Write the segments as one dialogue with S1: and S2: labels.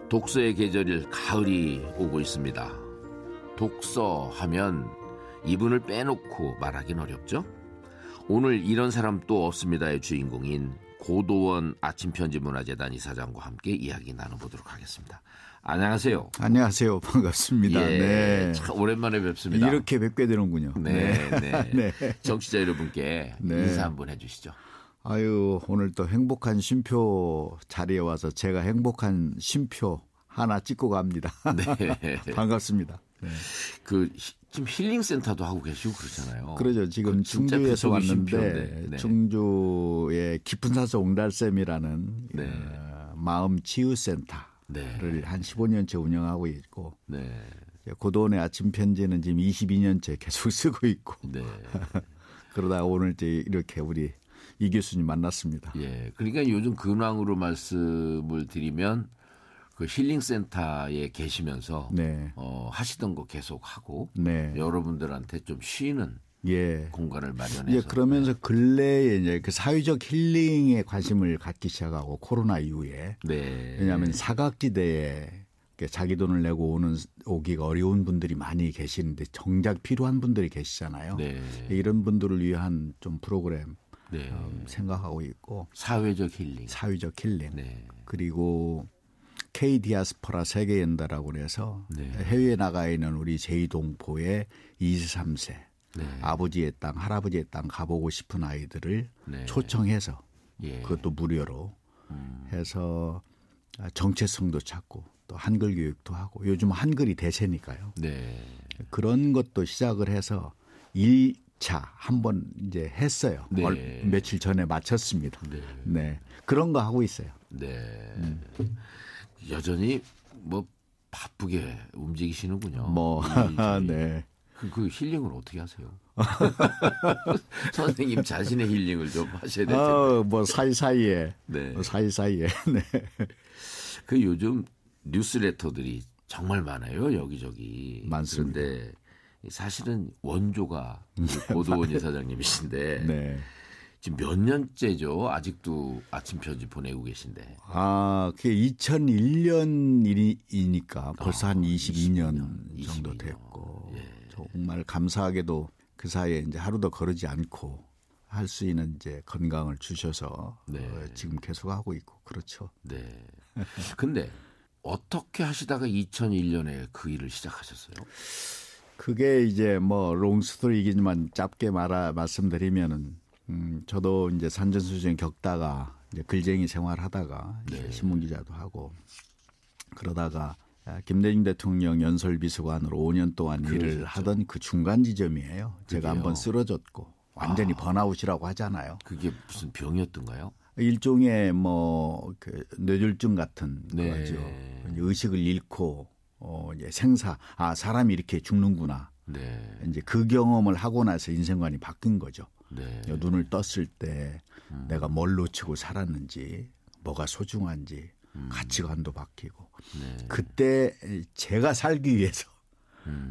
S1: 독서의 계절일 가을이 오고 있습니다. 독서 하면 이분을 빼놓고 말하긴 어렵죠. 오늘 이런 사람 또 없습니다의 주인공인 고도원 아침편지문화재단 이사장과 함께 이야기 나눠보도록 하겠습니다. 안녕하세요.
S2: 안녕하세요. 반갑습니다.
S1: 예,
S2: 네.
S1: 참 오랜만에 뵙습니다.
S2: 이렇게 뵙게 되는군요.
S1: 네, 네.
S2: 네.
S1: 청취자 여러분께
S2: 네.
S1: 인사 한번 해주시죠.
S2: 아유, 오늘 또 행복한 쉼표 자리에 와서 제가 행복한 쉼표 하나 찍고 갑니다.
S1: 네.
S2: 반갑습니다. 네.
S1: 지금 힐링센터도 하고 계시고 그러잖아요.
S2: 그러죠. 지금 충주에서 왔는데
S1: 네.
S2: 충주의 깊은 산소 옹달샘이라는
S1: 네.
S2: 마음 치유센터를
S1: 네.
S2: 한 15년째 운영하고 있고
S1: 네.
S2: 고도원의 아침 편지는 지금 22년째 계속 쓰고 있고
S1: 네.
S2: 그러다 오늘 이제 이렇게 우리 이 교수님 만났습니다.
S1: 예. 그러니까 요즘 근황으로 말씀을 드리면 그 힐링센터에 계시면서
S2: 네.
S1: 하시던 거 계속 하고
S2: 네.
S1: 여러분들한테 좀 쉬는
S2: 예.
S1: 공간을 마련해서
S2: 예, 그러면서 근래에 이제 그 사회적 힐링에 관심을 갖기 시작하고 코로나 이후에
S1: 네.
S2: 왜냐하면 사각지대에 자기 돈을 내고 오기가 어려운 분들이 많이 계시는데 정작 필요한 분들이 계시잖아요.
S1: 네.
S2: 이런 분들을 위한 좀 프로그램
S1: 네.
S2: 생각하고 있고
S1: 사회적 힐링.
S2: 사회적 힐링
S1: 네.
S2: 그리고 K 디아스포라 세계연대라고 해서
S1: 네.
S2: 해외에 나가 있는 우리 제2동포의 23세
S1: 네.
S2: 아버지의 땅, 할아버지의 땅 가보고 싶은 아이들을
S1: 네.
S2: 초청해서
S1: 예.
S2: 그것도 무료로 해서 정체성도 찾고 또 한글 교육도 하고 요즘 한글이 대세니까요.
S1: 네.
S2: 그런 것도 시작을 해서 1차 한번 이제 했어요.
S1: 네.
S2: 며칠 전에 마쳤습니다.
S1: 네.
S2: 네. 그런 거 하고 있어요.
S1: 네. 여전히 뭐 바쁘게 움직이시는군요.
S2: 네.
S1: 그 힐링을 어떻게 하세요? 선생님 자신의 힐링을 좀 하셔야 될 텐데.
S2: 뭐 사이사이에.
S1: 네.
S2: 뭐 사이사이에. 네.
S1: 그 요즘 뉴스레터들이 정말 많아요. 여기저기.
S2: 많습니다.
S1: 그런데 사실은 원조가 고도원 이사장님이신데
S2: 네.
S1: 지금 몇 년째죠? 아직도 아침 편지 보내고 계신데.
S2: 그게 2001년이니까 벌써 한 22년 정도
S1: 22년.
S2: 됐고
S1: 예.
S2: 정말 감사하게도 그 사이에 이제 하루도 거르지 않고 할 수 있는 이제 건강을 주셔서
S1: 네.
S2: 지금 계속 하고 있고 그렇죠.
S1: 네. 근데 어떻게 하시다가 2001년에 그 일을 시작하셨어요?
S2: 그게 이제 뭐 롱스토리이지만 짧게 말씀드리면은 저도 이제 산전수전 겪다가 이제 글쟁이 생활하다가
S1: 네.
S2: 신문 기자도 하고 그러다가 김대중 대통령 연설비서관으로 5년 동안 일을 하던 그 중간 지점이에요. 제가 한번 쓰러졌고 완전히 번아웃이라고 하잖아요.
S1: 그게 무슨 병이었던가요?
S2: 일종의 뭐 그 뇌졸중 같은
S1: 네.
S2: 거죠. 의식을 잃고 이제 사람이 이렇게 죽는구나.
S1: 네.
S2: 이제 그 경험을 하고 나서 인생관이 바뀐 거죠.
S1: 네.
S2: 눈을 떴을 때 내가 뭘 놓치고 살았는지, 뭐가 소중한지, 가치관도 바뀌고.
S1: 네.
S2: 그때 제가 살기 위해서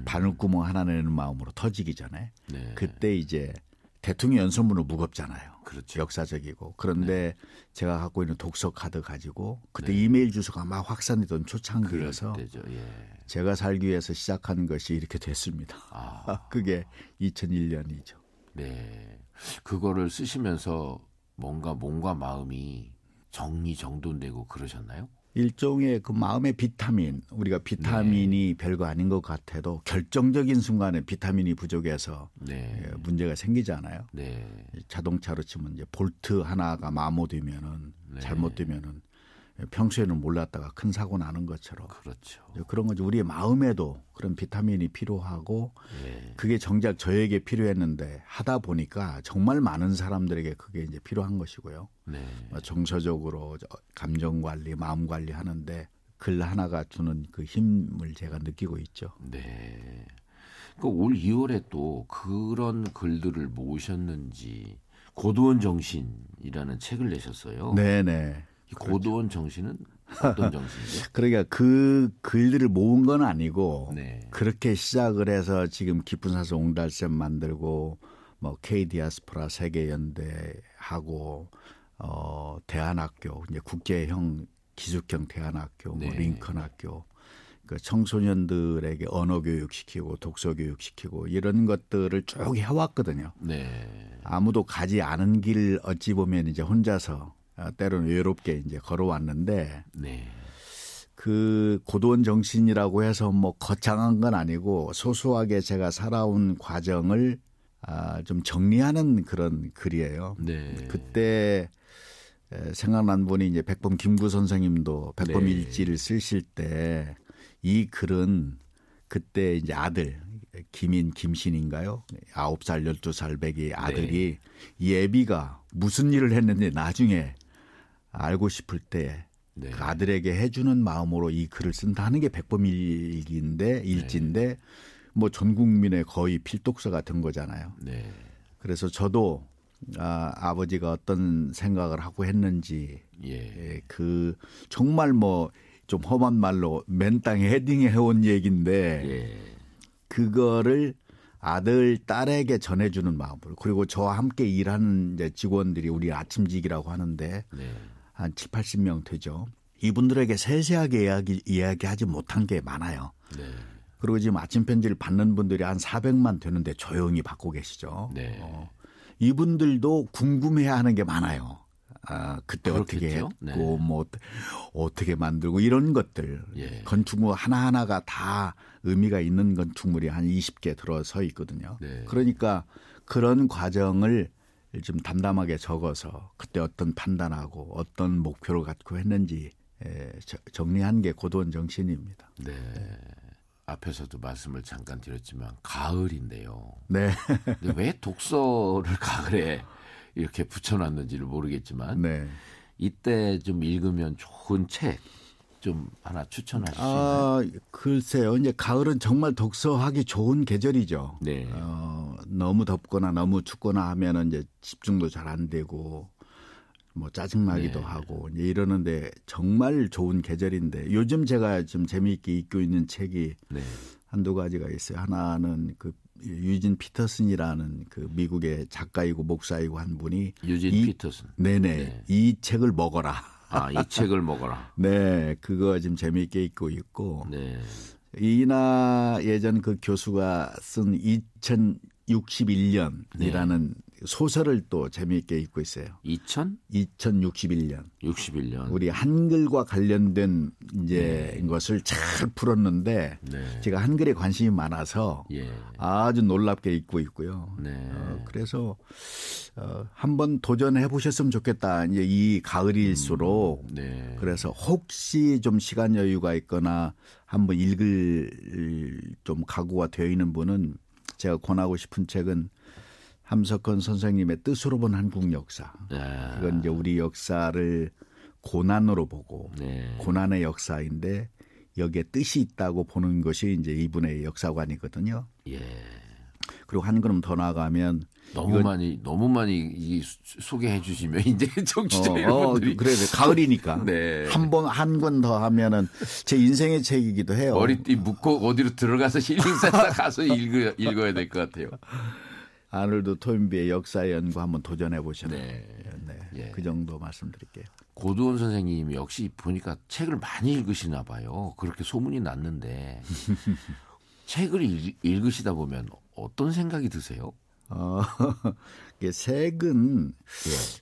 S2: 바늘구멍 하나 내는 마음으로 터지기 전에
S1: 네.
S2: 그때 이제 대통령 연설문은 무겁잖아요.
S1: 그렇죠.
S2: 역사적이고. 그런데 제가 갖고 있는 독서 카드 가지고 그때
S1: 네.
S2: 이메일 주소가 막 확산되던 초창기여서
S1: 그때죠. 예.
S2: 제가 살기 위해서 시작한 것이 이렇게 됐습니다. 그게 2001년이죠.
S1: 네. 그거를 쓰시면서 뭔가 몸과 마음이 정리정돈되고 그러셨나요?
S2: 일종의 그 마음의 비타민, 우리가 비타민이 별거 아닌 것 같아도 결정적인 순간에 비타민이 부족해서
S1: 네.
S2: 문제가 생기잖아요.
S1: 네.
S2: 자동차로 치면 이제 볼트 하나가 마모되면은 잘못되면은 평소에는 몰랐다가 큰 사고 나는 것처럼
S1: 그렇죠.
S2: 그런 거죠. 우리의 마음에도 그런 비타민이 필요하고 그게 정작 저에게 필요했는데 하다 보니까 정말 많은 사람들에게 그게 이제 필요한 것이고요.
S1: 네.
S2: 정서적으로 감정 관리, 마음 관리 하는데 글 하나가 주는 그 힘을 제가 느끼고 있죠.
S1: 네. 그 올 2월에 또 그런 글들을 모으셨는지 고도원 정신이라는 책을 내셨어요.
S2: 네네.
S1: 이 고도원 정신은 어떤 정신이죠?
S2: 그러니까 그 글들을 모은 건 아니고
S1: 네.
S2: 그렇게 시작을 해서 지금 깊은 산소 옹달샘 만들고 뭐 K 디아스포라 세계연대 하고 대한학교 이제 국제형 기숙형 대안학교,
S1: 네.
S2: 뭐 링컨 학교, 그 청소년들에게 언어 교육시키고 독서 교육시키고 이런 것들을 쭉 해왔거든요.
S1: 네.
S2: 아무도 가지 않은 길 어찌 보면 이제 혼자서 때로는 외롭게 이제 걸어왔는데
S1: 네.
S2: 그 고도원 정신이라고 해서 뭐 거창한 건 아니고 소소하게 제가 살아온 과정을 좀 정리하는 그런 글이에요.
S1: 네.
S2: 그때 생각난 분이 이제 백범 김구 선생님도 백범
S1: 네.
S2: 일지를 쓰실 때 이 글은 그때 이제 아들 김인 김신인가요? 9살 12살 배기 아들이 이 애비가 무슨 일을 했는지 나중에 알고 싶을 때
S1: 네.
S2: 그 아들에게 해주는 마음으로 이 글을 쓴다는 게 백범 일지인데 뭐 전 국민의 거의 필독서가 된 거잖아요.
S1: 네.
S2: 그래서 저도 아버지가 어떤 생각을 하고 했는지
S1: 예.
S2: 그 정말 뭐 좀 험한 말로 맨 땅에 헤딩해 온 얘기인데
S1: 예.
S2: 그거를 아들 딸에게 전해주는 마음으로 그리고 저와 함께 일하는 이제 직원들이 우리 아침직이라고 하는데
S1: 네.
S2: 한 7, 80명 되죠. 이분들에게 세세하게 이야기하지 못한 게 많아요.
S1: 네.
S2: 그리고 지금 아침 편지를 받는 분들이 한 400만 되는데 조용히 받고 계시죠.
S1: 네.
S2: 이분들도 궁금해하는 게 많아요. 그때
S1: 그렇겠죠?
S2: 어떻게 했고
S1: 네.
S2: 뭐 어떻게 만들고 이런 것들
S1: 예.
S2: 건축물 하나하나가 다 의미가 있는 건축물이 한 20개 들어서 있거든요.
S1: 네.
S2: 그러니까 그런 과정을 좀 담담하게 적어서 그때 어떤 판단하고 어떤 목표를 갖고 했는지 정리한 게 고도원 정신입니다.
S1: 네. 앞에서도 말씀을 잠깐 드렸지만 가을인데요.
S2: 네.
S1: 근데 왜 독서를 가을에 이렇게 붙여놨는지를 모르겠지만
S2: 네.
S1: 이때 좀 읽으면 좋은 책 좀 하나 추천하실 수 있나요?
S2: 글쎄요. 이제 가을은 정말 독서하기 좋은 계절이죠.
S1: 네.
S2: 너무 덥거나 너무 춥거나 하면은 이제 집중도 잘 안 되고 뭐 짜증나기도
S1: 네.
S2: 하고 이제 이러는데 정말 좋은 계절인데 요즘 제가 좀 재미있게 읽고 있는 책이
S1: 네.
S2: 한두 가지가 있어요. 하나는 그 유진 피터슨이라는 그 미국의 작가이고 목사이고 한 분이
S1: 유진 피터슨.
S2: 네네.
S1: 네.
S2: 이 책을 먹어라.
S1: 이 책을 먹어라.
S2: 네, 그거 지금 재미있게 읽고 있고
S1: 네.
S2: 이나 예전 그 교수가 쓴 2061년이라는 소설을 또 재미있게 읽고 있어요. 2061년.
S1: 61년.
S2: 우리 한글과 관련된 이제 것을 잘 풀었는데
S1: 네.
S2: 제가 한글에 관심이 많아서
S1: 예.
S2: 아주 놀랍게 읽고 있고요.
S1: 네.
S2: 그래서 한번 도전해 보셨으면 좋겠다. 이제 이 가을일수록
S1: 네.
S2: 그래서 혹시 좀 시간 여유가 있거나 한번 읽을 좀 각오가 되어 있는 분은 제가 권하고 싶은 책은 함석헌 선생님의 뜻으로 본 한국 역사. 그건 이제 우리 역사를 고난으로 보고
S1: 네.
S2: 고난의 역사인데 여기에 뜻이 있다고 보는 것이 이제 이분의 역사관이거든요.
S1: 예.
S2: 그리고 한 걸음 더 나아가면
S1: 너무 많이 소개해 주시면 이제 청취자 여러분들이
S2: 그래 가을이니까
S1: 네.
S2: 한 권 더 하면은 제 인생의 책이기도 해요.
S1: 머리띠 묶고 어디로 들어가서 힐링센터 가서 읽어야 될 것 같아요.
S2: 아놀드 토인비의 역사의 연구 한번 도전해 보시는.
S1: 네. 예.
S2: 그 정도 말씀드릴게요.
S1: 고도원 선생님이 역시 보니까 책을 많이 읽으시나 봐요. 그렇게 소문이 났는데 책을 읽으시다 보면 어떤 생각이 드세요?
S2: 책은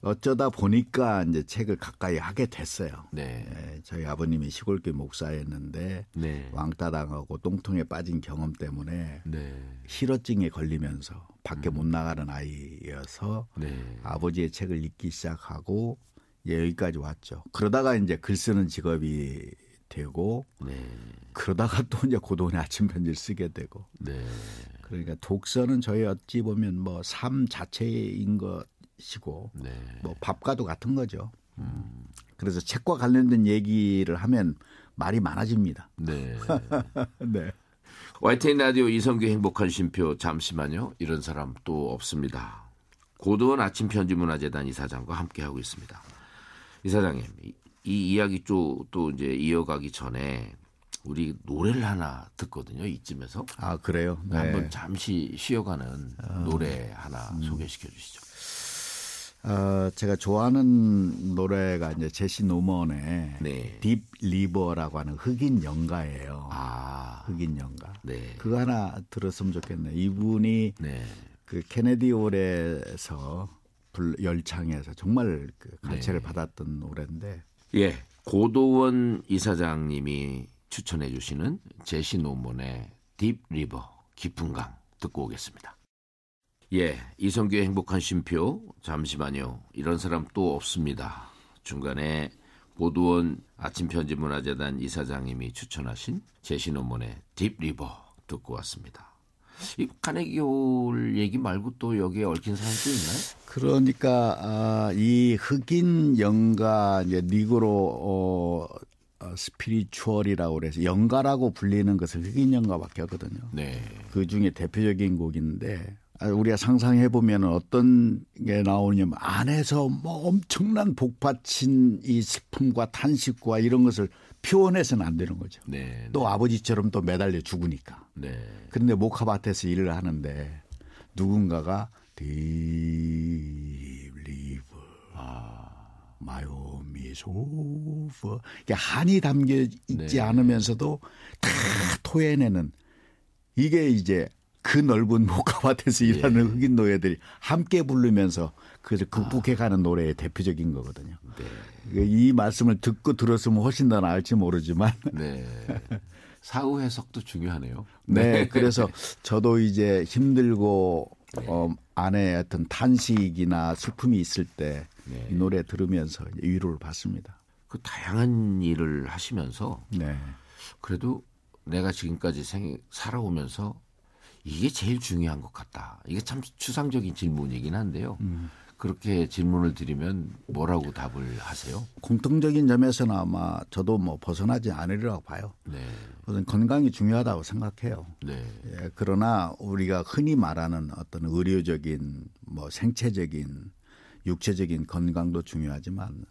S2: 어쩌다 보니까 이제 책을 가까이 하게 됐어요.
S1: 네.
S2: 저희 아버님이 시골교회 목사였는데
S1: 네.
S2: 왕따 당하고 똥통에 빠진 경험 때문에
S1: 네.
S2: 실어증에 걸리면서 밖에 못 나가는 아이여서
S1: 네.
S2: 아버지의 책을 읽기 시작하고 여기까지 왔죠. 그러다가 이제 글 쓰는 직업이 되고
S1: 네.
S2: 그러다가 또 이제 고도원의 아침 편지를 쓰게 되고.
S1: 네.
S2: 그러니까 독서는 저희 어찌 보면 뭐 삶 자체인 것이고
S1: 네.
S2: 뭐 밥과도 같은 거죠. 그래서 책과 관련된 얘기를 하면 말이 많아집니다.
S1: 네.
S2: 네.
S1: YTN 라디오 이성규 행복한 쉼표 잠시만요. 이런 사람 또 없습니다. 고도원 아침 편지 문화재단 이사장과 함께하고 있습니다. 이사장님, 이 이야기 또 이제 이어가기 전에 우리 노래를 하나 듣거든요. 이쯤에서.
S2: 그래요? 네.
S1: 한번 잠시 쉬어가는 노래 하나 소개시켜 주시죠.
S2: 제가 좋아하는 노래가 이제 제시 노먼의
S1: 네.
S2: 딥 리버라고 하는 흑인 연가예요. 흑인 연가.
S1: 네.
S2: 그거 하나 들었으면 좋겠네요. 이분이
S1: 네.
S2: 그 케네디 홀에서 열창해서 정말 그 가치를 받았던 노래인데.
S1: 예, 고도원 이사장님이 추천해 주시는 제시 노먼의 딥 리버, 깊은 강 듣고 오겠습니다. 예, 이성규의 행복한 쉼표. 잠시만요. 이런 사람 또 없습니다. 중간에 고도원 아침편지문화재단 이사장님이 추천하신 제시 노먼의 딥 리버 듣고 왔습니다. 이 카네기 홀 얘기 말고 또 여기에 얽힌 사연도 있나요?
S2: 그러니까 이 흑인 연가 이제 니그로 스피리추얼이라고 그래서 연가라고 불리는 것을 흑인 연가밖에 없거든요.
S1: 네.
S2: 그 중에 대표적인 곡인데 우리가 상상해 보면 어떤 게 나오냐면 안에서 뭐 엄청난 복받친 이 슬픔과 탄식과 이런 것을 표현해서는 안 되는 거죠.
S1: 네.
S2: 또 아버지처럼 또 매달려 죽으니까.
S1: 네.
S2: 그런데 목화밭에서 일을 하는데 누군가가 Deep River, My home is over. 한이 담겨 있지 않으면서도 다 토해내는 이게 이제 그 넓은 목화밭에서 일하는 흑인 노예들이 함께 부르면서 그래서 극복해가는 노래의 대표적인 거거든요.
S1: 네.
S2: 이 말씀을 듣고 들었으면 훨씬 더 나을지 모르지만.
S1: 네. 사후 해석도 중요하네요.
S2: 네. 그래서 저도 이제 힘들고 안에 어떤 탄식이나 슬픔이 있을 때 이 노래 들으면서 위로를 받습니다.
S1: 그 다양한 일을 하시면서
S2: 네.
S1: 그래도 내가 지금까지 살아오면서 이게 제일 중요한 것 같다. 이게 참 추상적인 질문이긴 한데요. 그렇게 질문을 드리면 뭐라고 답을 하세요?
S2: 공통적인 점에서는 아마 저도 뭐 벗어나지 않으리라고 봐요.
S1: 네.
S2: 우선 건강이 중요하다고 생각해요.
S1: 네.
S2: 예, 그러나 우리가 흔히 말하는 어떤 의료적인 뭐 생체적인 육체적인 건강도 중요하지만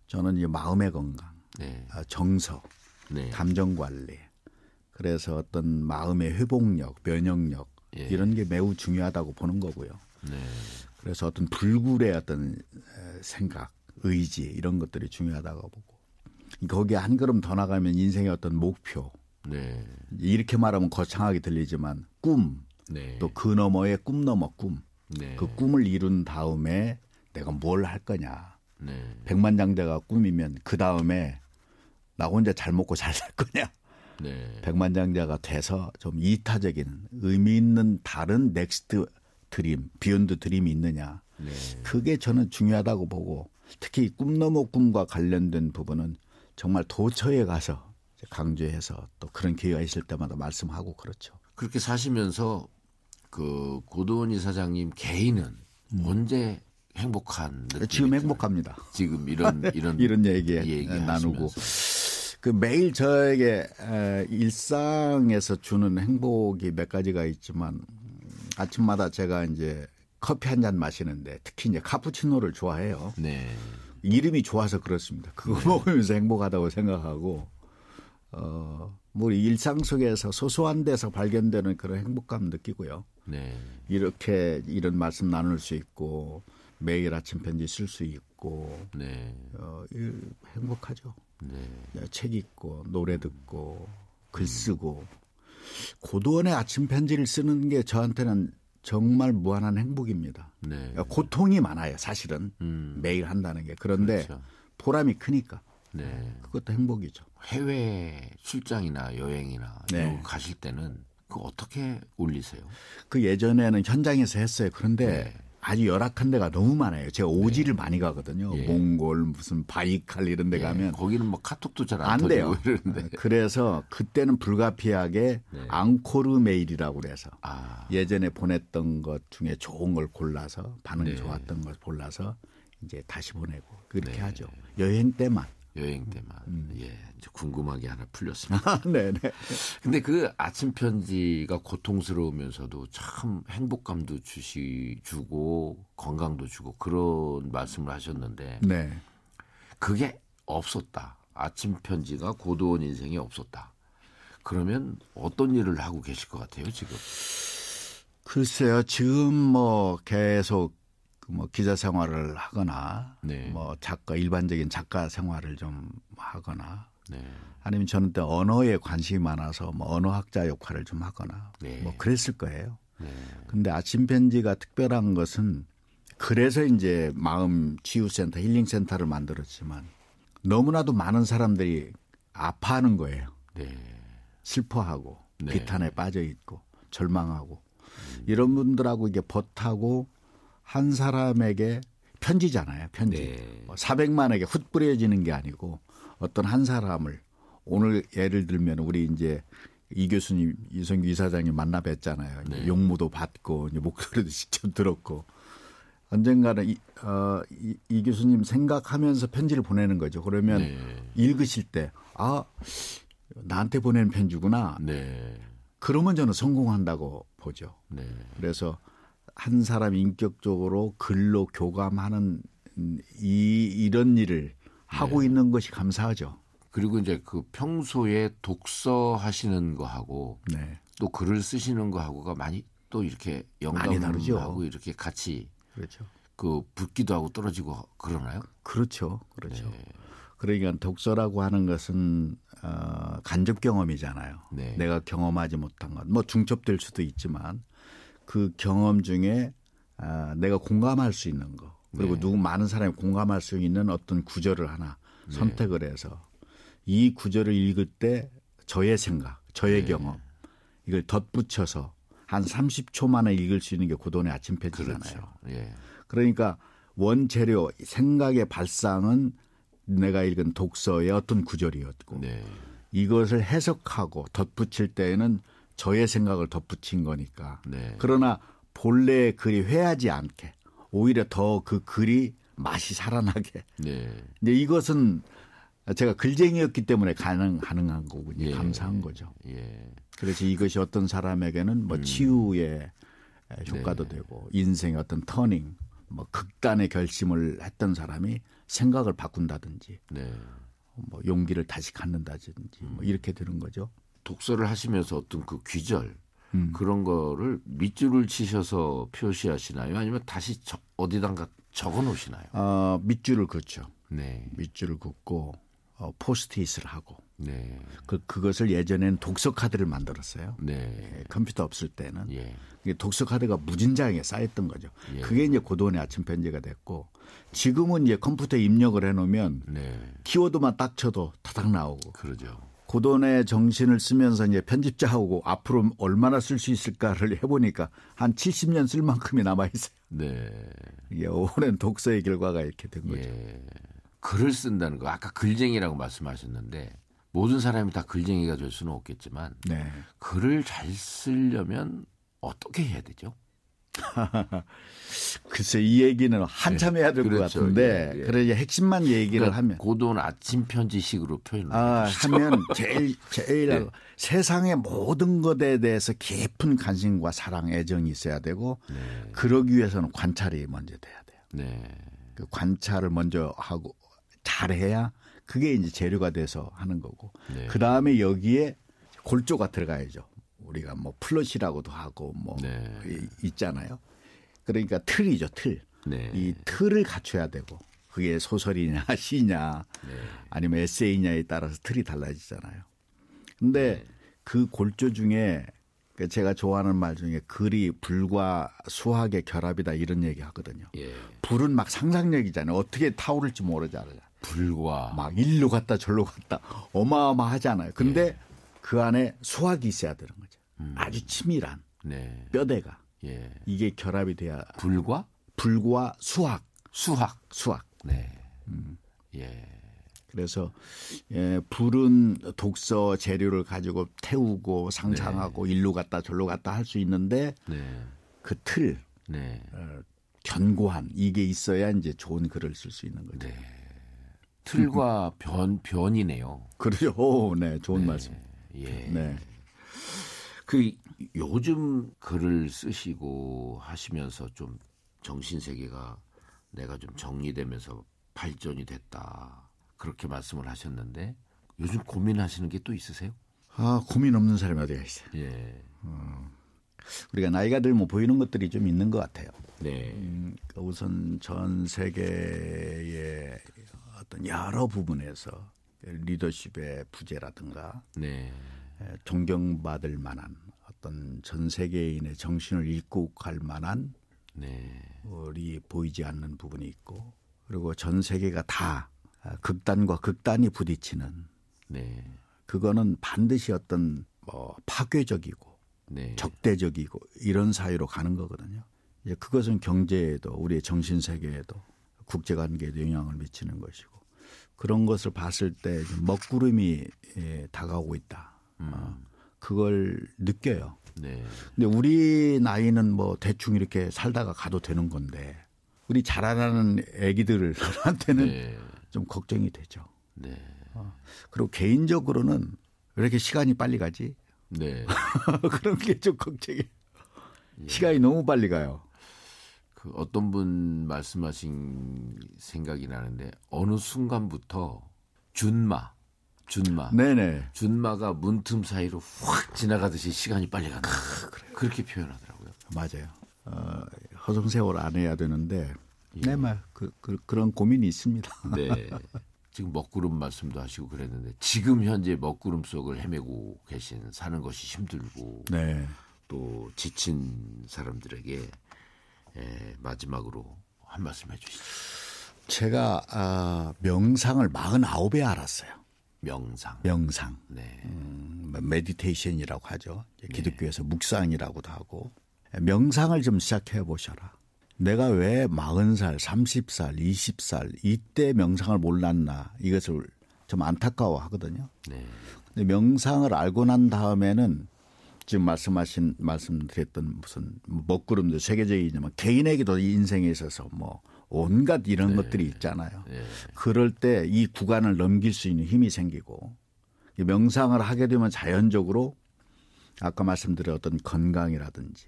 S2: 저는 이제 마음의 건강,
S1: 네.
S2: 정서,
S1: 네.
S2: 감정 관리, 그래서 어떤 마음의 회복력, 면역력 이런 게 매우 중요하다고 보는 거고요.
S1: 네.
S2: 그래서 어떤 불굴의 어떤 생각, 의지 이런 것들이 중요하다고 보고 거기에 한 걸음 더 나가면 인생의 어떤 목표.
S1: 네.
S2: 이렇게 말하면 거창하게 들리지만 꿈,
S1: 네.
S2: 또 그 너머의 꿈 너머 꿈.
S1: 네.
S2: 그 꿈을 이룬 다음에 내가 뭘 할 거냐.
S1: 네.
S2: 백만장자가 꿈이면 그 다음에 나 혼자 잘 먹고 잘 살 거냐.
S1: 네.
S2: 백만장자가 돼서 좀 이타적인 의미 있는 다른 넥스트 드림, 비욘드 드림이 있느냐.
S1: 네.
S2: 그게 저는 중요하다고 보고 특히 꿈 너머 꿈과 관련된 부분은 정말 도처에 가서 강조해서 또 그런 기회가 있을 때마다 말씀하고 그렇죠.
S1: 그렇게 사시면서 그 고도원 이사장님 개인은 언제 행복한 느낌이
S2: 지금
S1: 들어요?
S2: 행복합니다.
S1: 지금 이런
S2: 이런 얘기 나누고 그 매일 저에게 일상에서 주는 행복이 몇 가지가 있지만 아침마다 제가 이제 커피 한 잔 마시는데 특히 이제 카푸치노를 좋아해요.
S1: 네.
S2: 이름이 좋아서 그렇습니다. 그거 먹으면서 행복하다고 생각하고 뭐 일상 속에서 소소한 데서 발견되는 그런 행복감 느끼고요.
S1: 네.
S2: 이렇게 이런 말씀 나눌 수 있고 매일 아침 편지 쓸 수 있고
S1: 네.
S2: 행복하죠.
S1: 네.
S2: 책 읽고 노래 듣고 글 쓰고 고도원의 아침 편지를 쓰는 게 저한테는 정말 무한한 행복입니다.
S1: 네.
S2: 고통이 많아요, 사실은. 매일 한다는 게. 그런데
S1: 그렇죠.
S2: 보람이 크니까.
S1: 네.
S2: 그것도 행복이죠.
S1: 해외 출장이나 여행이나
S2: 네.
S1: 이런 거 가실 때는 그 어떻게 올리세요?
S2: 그 예전에는 현장에서 했어요. 그런데
S1: 네.
S2: 아주 열악한 데가 너무 많아요. 제가 오지를 많이 가거든요.
S1: 예.
S2: 몽골 무슨 바이칼 이런 데 가면
S1: 거기는 뭐 카톡도 잘
S2: 안
S1: 안
S2: 돼요.
S1: 터지고 이러는데.
S2: 그래서 그때는 불가피하게 앙코르 메일이라고 그래서 예전에 보냈던 것 중에 좋은 걸 골라서 반응이 좋았던 걸 골라서 이제 다시 보내고 그렇게 하죠. 여행 때만.
S1: 여행 때만. 예, 이제 궁금하게 하나 풀렸습니다.
S2: 네네.
S1: 근데 그 아침 편지가 고통스러우면서도 참 행복감도 주고 건강도 주고 그런 말씀을 하셨는데
S2: 네.
S1: 그게 없었다. 아침 편지가 고도원 인생에 없었다. 그러면 어떤 일을 하고 계실 것 같아요, 지금?
S2: 글쎄요, 지금 뭐 계속 뭐 기자 생활을 하거나
S1: 네.
S2: 뭐 일반적인 작가 생활을 좀 하거나
S1: 네.
S2: 아니면 저는 또 언어에 관심이 많아서 뭐 언어학자 역할을 좀 하거나
S1: 네.
S2: 뭐 그랬을 거예요.
S1: 네.
S2: 근데 아침 편지가 특별한 것은 그래서 이제 마음 치유센터, 힐링센터를 만들었지만 너무나도 많은 사람들이 아파하는 거예요.
S1: 네.
S2: 슬퍼하고
S1: 네.
S2: 비탄에 빠져 있고 절망하고 이런 분들하고 이게 벗하고 한 사람에게 편지잖아요. 편지.
S1: 네.
S2: 400만에게 훗 뿌려지는 게 아니고 어떤 한 사람을 오늘 예를 들면 우리 이제 이 교수님, 이성규 이사장님 만나 뵀잖아요.
S1: 네.
S2: 용무도 받고 이제 목소리도 직접 들었고 언젠가는 이 교수님 생각하면서 편지를 보내는 거죠. 그러면
S1: 네.
S2: 읽으실 때 나한테 보내는 편지구나.
S1: 네.
S2: 그러면 저는 성공한다고 보죠.
S1: 네.
S2: 그래서 한 사람이 인격적으로 글로 교감하는 이런 일을 하고
S1: 네.
S2: 있는 것이 감사하죠.
S1: 그리고 이제 그 평소에 독서하시는 거하고
S2: 네.
S1: 또 글을 쓰시는 거하고가 많이 또 이렇게
S2: 많이 다르죠.
S1: 영감하고 이렇게 같이
S2: 그렇죠.
S1: 그 붙기도 하고 떨어지고 그러나요?
S2: 그렇죠. 그렇죠.
S1: 네.
S2: 그러니까 독서라고 하는 것은 간접 경험이잖아요.
S1: 네.
S2: 내가 경험하지 못한 것, 뭐 중첩될 수도 있지만 그 경험 중에 내가 공감할 수 있는 거 그리고
S1: 네.
S2: 많은 사람이 공감할 수 있는 어떤 구절을 하나 선택을 해서 이 구절을 읽을 때 저의 생각, 저의
S1: 네.
S2: 경험 이걸 덧붙여서 한 30초 만에 읽을 수 있는 게 고돈의 아침 편지잖아요.
S1: 그렇죠. 예.
S2: 그러니까 원재료 생각의 발상은 내가 읽은 독서의 어떤 구절이었고
S1: 네.
S2: 이것을 해석하고 덧붙일 때에는 저의 생각을 덧붙인 거니까.
S1: 네.
S2: 그러나 본래의 글이 회하지 않게 오히려 더 그 글이 맛이 살아나게.
S1: 네.
S2: 이제 이것은 제가 글쟁이였기 때문에 가능한 거군요.
S1: 예.
S2: 감사한 거죠.
S1: 예.
S2: 그래서 이것이 어떤 사람에게는 뭐 치유의 효과도 되고 인생의 어떤 터닝, 뭐 극단의 결심을 했던 사람이 생각을 바꾼다든지,
S1: 네.
S2: 뭐 용기를 다시 갖는다든지, 뭐 이렇게 되는 거죠.
S1: 독서를 하시면서 어떤 그 귀절 그런 거를 밑줄을 치셔서 표시하시나요? 아니면 다시 어디단가 적어 놓으시나요?
S2: 밑줄을 긋죠.
S1: 네.
S2: 밑줄을 긋고 포스트잇을 하고
S1: 네.
S2: 그것을 예전에는 독서 카드를 만들었어요.
S1: 네.
S2: 컴퓨터 없을 때는
S1: 예.
S2: 독서 카드가 무진장에 쌓였던 거죠.
S1: 예.
S2: 그게 이제 고돈의 아침 편지가 됐고 지금은 이제 컴퓨터에 입력을 해놓으면
S1: 네.
S2: 키워드만 딱 쳐도 타닥 나오고
S1: 그러죠.
S2: 고돈의 정신을 쓰면서 이제 편집자하고 앞으로 얼마나 쓸 수 있을까를 해보니까 한 70년 쓸 만큼이 남아 있어요.
S1: 네.
S2: 이게 오랜 독서의 결과가 이렇게 된 거죠.
S1: 예. 글을 쓴다는 거 아까 글쟁이라고 말씀하셨는데 모든 사람이 다 글쟁이가 될 수는 없겠지만
S2: 네.
S1: 글을 잘 쓰려면 어떻게 해야 되죠?
S2: 글쎄 이 얘기는 한참 해야 될 것
S1: 그렇죠.
S2: 같은데
S1: 예, 예.
S2: 그래 이제 핵심만 얘기를
S1: 그러니까
S2: 하면
S1: 고돈 아침 편지식으로 표현을
S2: 하면 제일
S1: 네.
S2: 세상의 모든 것에 대해서 깊은 관심과 사랑, 애정이 있어야 되고
S1: 네.
S2: 그러기 위해서는 관찰이 먼저 돼야 돼요.
S1: 네.
S2: 그 관찰을 먼저 하고 잘해야 그게 이제 재료가 돼서 하는 거고
S1: 네.
S2: 그 다음에 여기에 골조가 들어가야죠. 우리가 뭐 플롯이라고도 하고 뭐
S1: 네.
S2: 있잖아요. 그러니까 틀이죠, 틀.
S1: 네.
S2: 이 틀을 갖춰야 되고 그게 소설이냐 시냐
S1: 네.
S2: 아니면 에세이냐에 따라서 틀이 달라지잖아요. 근데 그 골조 중에 제가 좋아하는 말 중에 글이 불과 수학의 결합이다 이런 얘기 하거든요.
S1: 예.
S2: 불은 막 상상력이잖아요. 어떻게 타오를지 모르잖아요.
S1: 불과
S2: 막 일로 갔다 절로 갔다 어마어마하잖아요. 근데 그 안에 수학이 있어야 되는 거죠. 아주 치밀한
S1: 네.
S2: 뼈대가
S1: 예.
S2: 이게 결합이 돼야
S1: 불과
S2: 불과 수학.
S1: 네. 예.
S2: 그래서 불은 독서 재료를 가지고 태우고 상상하고 일로 갔다 절로 갔다 할 수 있는데
S1: 네.
S2: 그 틀
S1: 네.
S2: 견고한 이게 있어야 이제 좋은 글을 쓸 수 있는 거죠.
S1: 네. 틀과 변이네요.
S2: 그렇죠. 오, 네, 좋은
S1: 네.
S2: 말씀.
S1: 예.
S2: 네.
S1: 그 요즘 글을 쓰시고 하시면서 좀 정신 세계가 내가 좀 정리되면서 발전이 됐다. 그렇게 말씀을 하셨는데 요즘 고민하시는 게 또 있으세요?
S2: 고민 없는 사람이 어디가 있어요.
S1: 예.
S2: 우리가 나이가 들면 보이는 것들이 좀 있는 것 같아요.
S1: 네.
S2: 우선 전 세계의 어떤 여러 부분에서 리더십의 부재라든가
S1: 네.
S2: 존경받을 만한 어떤 전 세계인의 정신을 읽고 갈 만한
S1: 네.
S2: 우리 보이지 않는 부분이 있고 그리고 전 세계가 다 극단과 극단이 부딪히는
S1: 네.
S2: 그거는 반드시 어떤 파괴적이고
S1: 네.
S2: 적대적이고 이런 사이로 가는 거거든요. 이제 그것은 경제에도 우리의 정신 세계에도 국제관계에도 영향을 미치는 것이고 그런 것을 봤을 때 먹구름이 다가오고 있다. 그걸 느껴요.
S1: 네.
S2: 근데 우리 나이는 뭐 대충 이렇게 살다가 가도 되는 건데 우리 자라나는 아기들한테는
S1: 네.
S2: 좀 걱정이 되죠.
S1: 네.
S2: 그리고 개인적으로는 왜 이렇게 시간이 빨리 가지?
S1: 네.
S2: 그런 게 좀 걱정이.
S1: 예.
S2: 시간이 너무 빨리 가요.
S1: 그 어떤 분 말씀하신 생각이 나는데 어느 순간부터 준마.
S2: 네네.
S1: 준마가 문틈 사이로 확 지나가듯이 시간이 빨리 간다. 그렇게 표현하더라고요.
S2: 맞아요. 허송세월 안 해야 되는데
S1: 예.
S2: 네, 그런 고민이 있습니다.
S1: 네. 지금 먹구름 말씀도 하시고 그랬는데 지금 현재 먹구름 속을 헤매고 사는 것이 힘들고
S2: 네.
S1: 또 지친 사람들에게 마지막으로 한 말씀 해주시죠.
S2: 제가 명상을 49에 알았어요. 명상.
S1: 네.
S2: 메디테이션이라고 하죠. 기독교에서 묵상이라고도 하고. 명상을 좀 시작해 보셔라. 내가 왜 40살, 30살, 20살 이때 명상을 몰랐나 이것을 좀 안타까워하거든요.
S1: 네.
S2: 근데 명상을 알고 난 다음에는 지금 말씀드렸던 무슨 먹구름도 세계적이지만 개인에게도 인생에 있어서 뭐 온갖 이런
S1: 네.
S2: 것들이 있잖아요.
S1: 네.
S2: 그럴 때 이 구간을 넘길 수 있는 힘이 생기고 명상을 하게 되면 자연적으로 아까 말씀드린 어떤 건강이라든지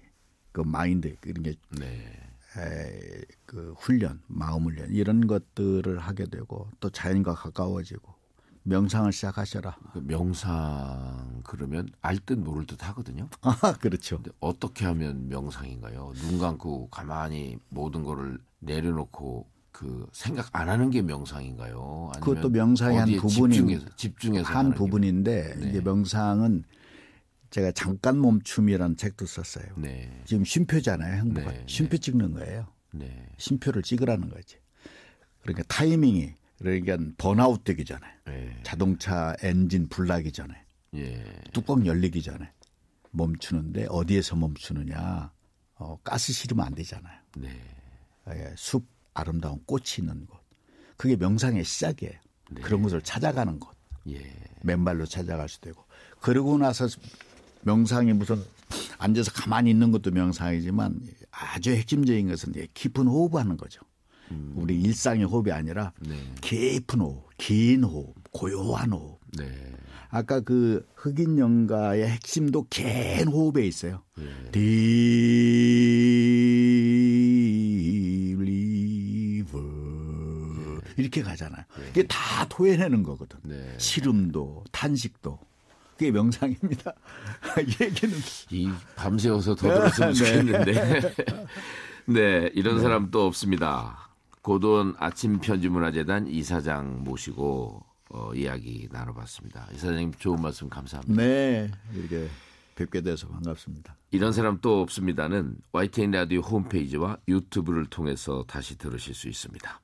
S2: 그 마인드 이런 게
S1: 네.
S2: 그 훈련, 마음 훈련 이런 것들을 하게 되고 또 자연과 가까워지고 명상을 시작하셔라.
S1: 그 명상 그러면 알 듯 모를 듯 하거든요.
S2: 아, 그렇죠.
S1: 근데 어떻게 하면 명상인가요? 눈 감고 가만히 모든 거를 내려놓고 그 생각 안 하는 게 명상인가요? 아니면
S2: 그것도 명상의 한 부분이
S1: 집중해서
S2: 한 부분인데
S1: 네.
S2: 이제 명상은 제가 잠깐 멈춤이라는 책도 썼어요.
S1: 네.
S2: 지금 쉼표잖아요, 행복은.
S1: 네.
S2: 쉼표 찍는 거예요.
S1: 네.
S2: 쉼표를 찍으라는 거지. 그러니까 타이밍이 그러니까 번아웃 되기 전에
S1: 네.
S2: 자동차 엔진 불나기 전에
S1: 예.
S2: 뚜껑 열리기 전에 멈추는데 어디에서 멈추느냐. 가스 실으면 안 되잖아요.
S1: 네.
S2: 숲 아름다운 꽃이 있는 곳. 그게 명상의 시작이에요.
S1: 네.
S2: 그런 곳을 찾아가는 곳.
S1: 예.
S2: 맨발로 찾아갈 수도 있고. 그러고 나서 명상이 무슨 앉아서 가만히 있는 것도 명상이지만 아주 핵심적인 것은 이제 깊은 호흡하는 거죠. 우리 일상의 호흡이 아니라
S1: 네.
S2: 깊은 호흡, 긴 호흡, 고요한 호흡.
S1: 네.
S2: 아까 그 흑인 영가의 핵심도 긴 호흡에 있어요.
S1: 네.
S2: Deep river 이렇게 가잖아요. 이게 다 토해내는 거거든.
S1: 네.
S2: 시름도 탄식도. 그게 명상입니다. 얘기는
S1: 이 밤새워서 더 들었으면 좋겠는데. 네, 이런 사람 또 없습니다. 고돈 아침 편지문화재단 이사장 모시고 이야기 나눠봤습니다. 이사장님 좋은 말씀 감사합니다.
S2: 네, 이렇게 뵙게 돼서 반갑습니다.
S1: 이런 사람 또 없습니다는 YTN 라디오 홈페이지와 유튜브를 통해서 다시 들으실 수 있습니다.